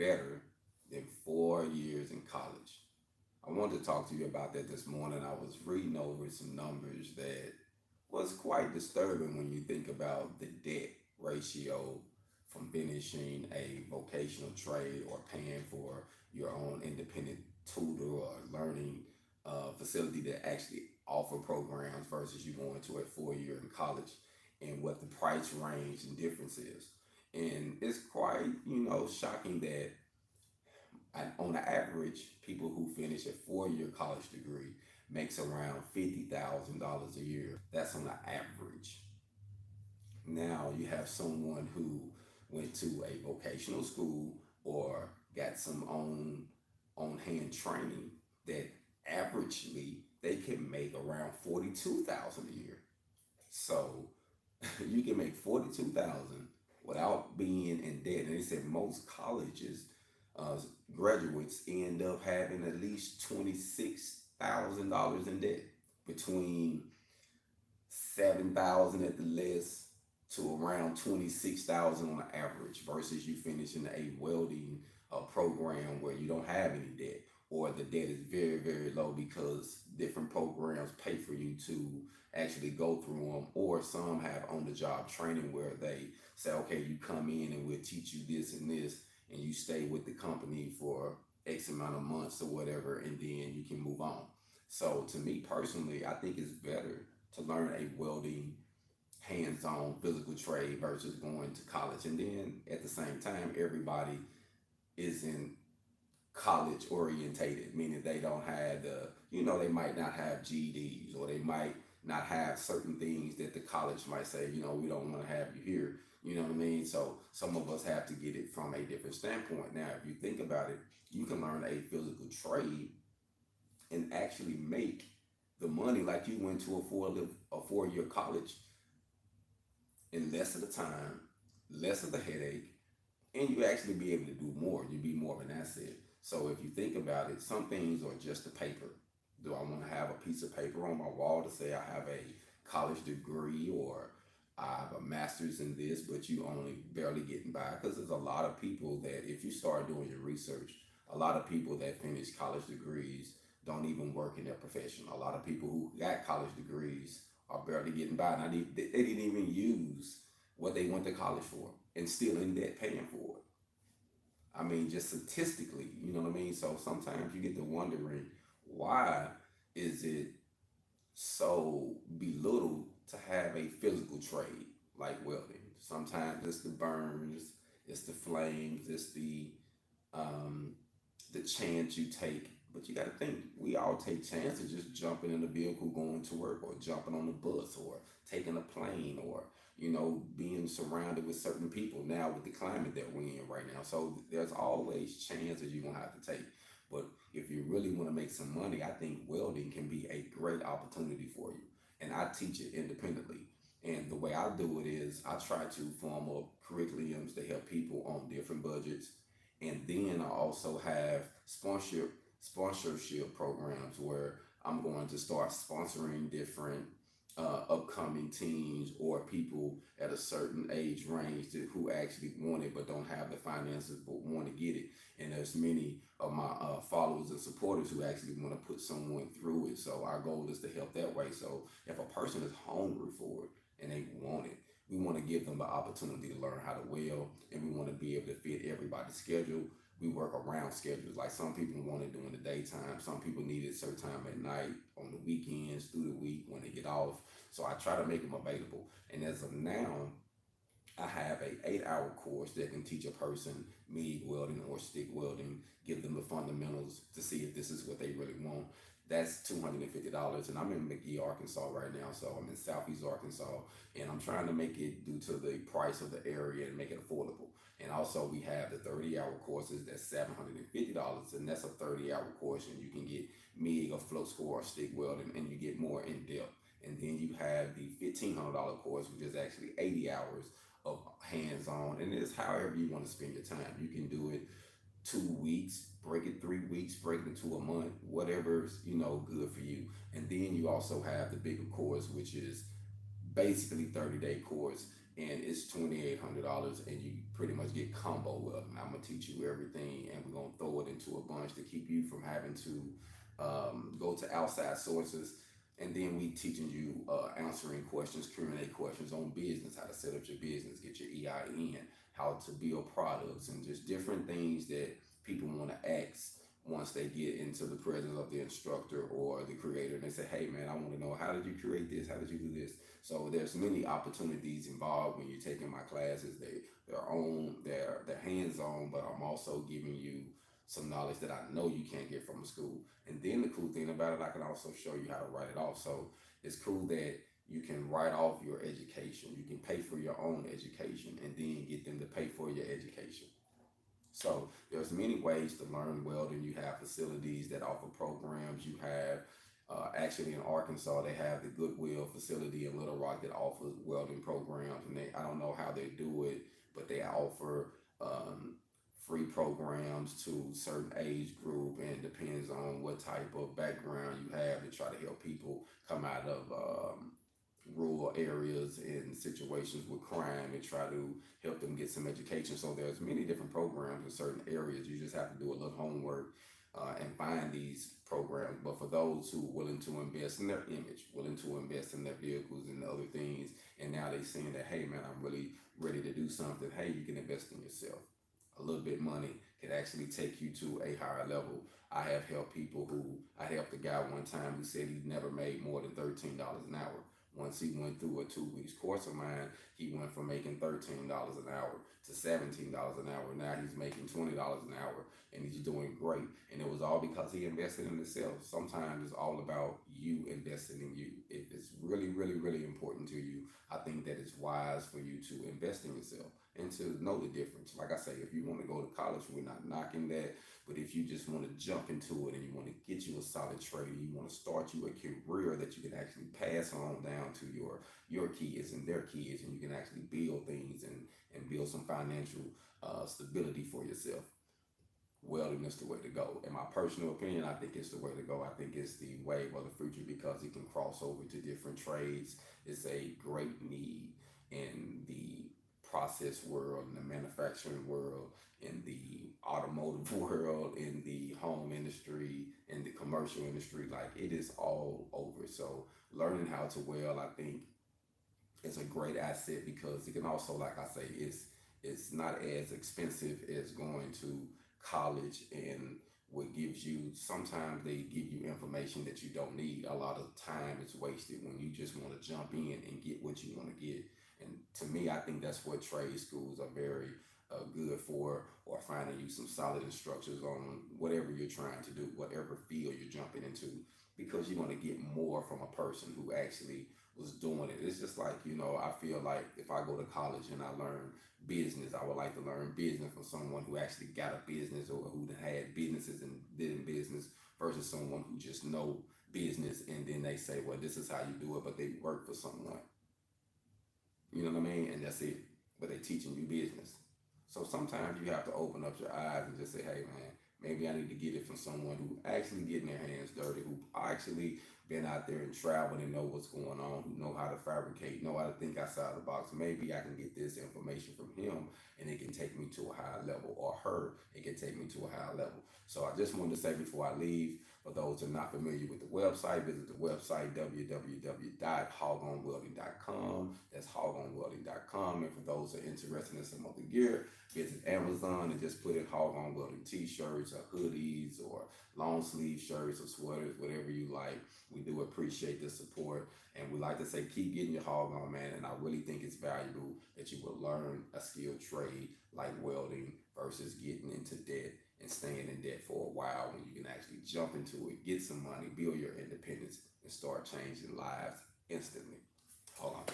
better than 4 years in college. I wanted to talk to you about that this morning. I was reading over some numbers that was quite disturbing when you think about the debt ratio from finishing a vocational trade or paying for your own independent tutor or learning facility that actually offer programs versus you going to a 4 year in college, and what the price range and difference is. And it's quite, shocking that on the average, people who finish a 4 year college degree makes around $50,000 a year. That's on the average. Now you have someone who went to a vocational school or got some on hand training that averagely they can make around 42,000 a year. So you can make 42,000 without being in debt. And they said most colleges uh, graduates end up having at least $26,000 in debt, between 7,000 at the less to around 26,000 on the average, versus you finishing a welding program where you don't have any debt, or the debt is very, very low because different programs pay for you to actually go through them, or some have on the job training where they say, okay, you come in and we'll teach you this and this, and you stay with the company for X amount of months or whatever, and then you can move on. So to me personally, I think it's better to learn a welding hands-on physical trade versus going to college. And then at the same time, everybody isn't college orientated, meaning they don't have they might not have GEDs, or they might not have certain things that the college might say, we don't want to have you here. You know what I mean? So some of us have to get it from a different standpoint. Now, if you think about it, you can learn a physical trade and actually make the money like you went to a 4 year college in less of the time, less of the headache, and you actually be able to do more. You be more of an asset. So if you think about it, some things are just a paper. Do I want to have a piece of paper on my wall to say I have a college degree, or I have a master's in this, but you only barely getting by? Because there's a lot of people that, if you start doing your research, a lot of people that finish college degrees don't even work in their profession. A lot of people who got college degrees are barely getting by. Now, they didn't even use what they went to college for, and still in debt paying for it. I mean, just statistically, you know what I mean? So sometimes you get to wondering, why is it so belittled to have a physical trade like welding? Sometimes it's the burns, it's the flames, it's the chance you take. But you got to think, we all take chances, just jumping in a vehicle going to work, or jumping on a bus, or taking a plane, or being surrounded with certain people now with the climate that we're in right now. So there's always chances you're gonna have to take. But if you really want to make some money, I think welding can be a great opportunity for you. And I teach it independently. And the way I do it is I try to form up curriculums to help people on different budgets. And then I also have sponsorship programs where I'm going to start sponsoring different upcoming teens, or people at a certain age range who actually want it but don't have the finances but want to get it. And there's many of my followers and supporters who actually want to put someone through it. So our goal is to help that way. So if a person is hungry for it and they want it, we want to give them the opportunity to learn how to weld, and we want to be able to fit everybody's schedule. We work around schedules. Like, some people want it during the daytime, some people need it a certain time at night, on the weekends, through the week when they get off. So I try to make them available. And as of now, I have a 8 hour course that can teach a person MIG welding or stick welding, give them the fundamentals to see if this is what they really want. That's $250, and I'm in McGee, Arkansas right now, so I'm in Southeast Arkansas, and I'm trying to make it, due to the price of the area, and make it affordable. And also, we have the 30 hour courses that's $750, and that's a 30 hour course, and you can get MIG or float score or stick welding, and you get more in depth. And then you have the $1,500 course, which is actually 80 hours of hands-on, and it's however you want to spend your time. You can do it 2 weeks, break it 3 weeks, break it into a month, whatever's good for you. And then you also have the bigger course, which is basically 30-day course, and it's $2,800, and you pretty much get combo welding. I'm gonna teach you everything, and we're gonna throw it into a bunch to keep you from having to go to outside sources. And then we teaching you answering questions, Q&A questions on business, how to set up your business, get your EIN, how to build products, and just different things that people want to ask once they get into the presence of the instructor or the creator, and they say, hey man, I want to know, how did you create this, how did you do this? So there's many opportunities involved when you're taking my classes. They're hands-on, but I'm also giving you some knowledge that I know you can't get from a school. And then the cool thing about it, I can also show you how to write it off. So it's cool that you can write off your education. You can pay for your own education and then get them to pay for your education. So there's many ways to learn welding. You have facilities that offer programs. You have actually in Arkansas, they have the Goodwill facility in Little Rock that offers welding programs, and I don't know how they do it, but they offer free programs to certain age group, and it depends on what type of background you have to try to help people come out of rural areas in situations with crime and try to help them get some education. So there's many different programs in certain areas. You just have to do a little homework and find these programs. But for those who are willing to invest in their image, willing to invest in their vehicles and other things, and now they're saying that, hey man, I'm really ready to do something, hey, you can invest in yourself. A little bit of money can actually take you to a higher level. I have helped people I helped a guy one time who said he never made more than $13 an hour. Once he went through a 2 weeks course of mine, he went from making $13 an hour to $17 an hour. Now he's making $20 an hour, and he's doing great. And it was all because he invested in himself. Sometimes it's all about you investing in you. If it's really, really, really important to you, I think that it's wise for you to invest in yourself and to know the difference. Like I say, if you want to go to college, we're not knocking that. But if you just want to jump into it and you want to get you a solid trade, you want to start you a career that you can actually pass on down to your kids and their kids, and you can actually build things and build some financial stability for yourself, welding is the way to go. In my personal opinion, I think it's the way to go. I think it's the way of the future because it can cross over to different trades. It's a great need in the process world, in the manufacturing world, in the automotive world, in the home industry, in the commercial industry. Like, it is all over. So learning how to weld, I think, is a great asset because it can also, like I say, it's not as expensive as going to college, and what gives you, sometimes they give you information that you don't need. A lot of time is wasted when you just want to jump in and get what you want to get. And to me, I think that's what trade schools are very good for, or finding you some solid instructors on whatever you're trying to do, whatever field you're jumping into, because you're going to get more from a person who actually was doing it. It's just like, I feel like if I go to college and I learn business, I would like to learn business from someone who actually got a business or who had businesses and did in business versus someone who just know business and then they say, well, this is how you do it, but they work for someone. You know what I mean? And that's it. But they teaching you business. So sometimes you have to open up your eyes and just say, hey man, maybe I need to get it from someone who actually getting their hands dirty, who actually been out there and traveled and know what's going on, who know how to fabricate, know how to think outside the box. Maybe I can get this information from him and it can take me to a higher level, or her, it can take me to a higher level. So I just wanted to say before I leave, for those who are not familiar with the website, visit the website www.HogOn.com. That's HogOn.com. And for those who are interested in some other gear, visit Amazon and just put in HogOn Welding t-shirts or hoodies or long sleeve shirts or sweaters, whatever you like. We do appreciate the support, and we like to say keep getting your HogOn, man. And I really think it's valuable that you will learn a skilled trade like welding versus getting into debt and staying in debt for a while, when you can actually jump into it, get some money, build your independence, and start changing lives instantly. Hold on.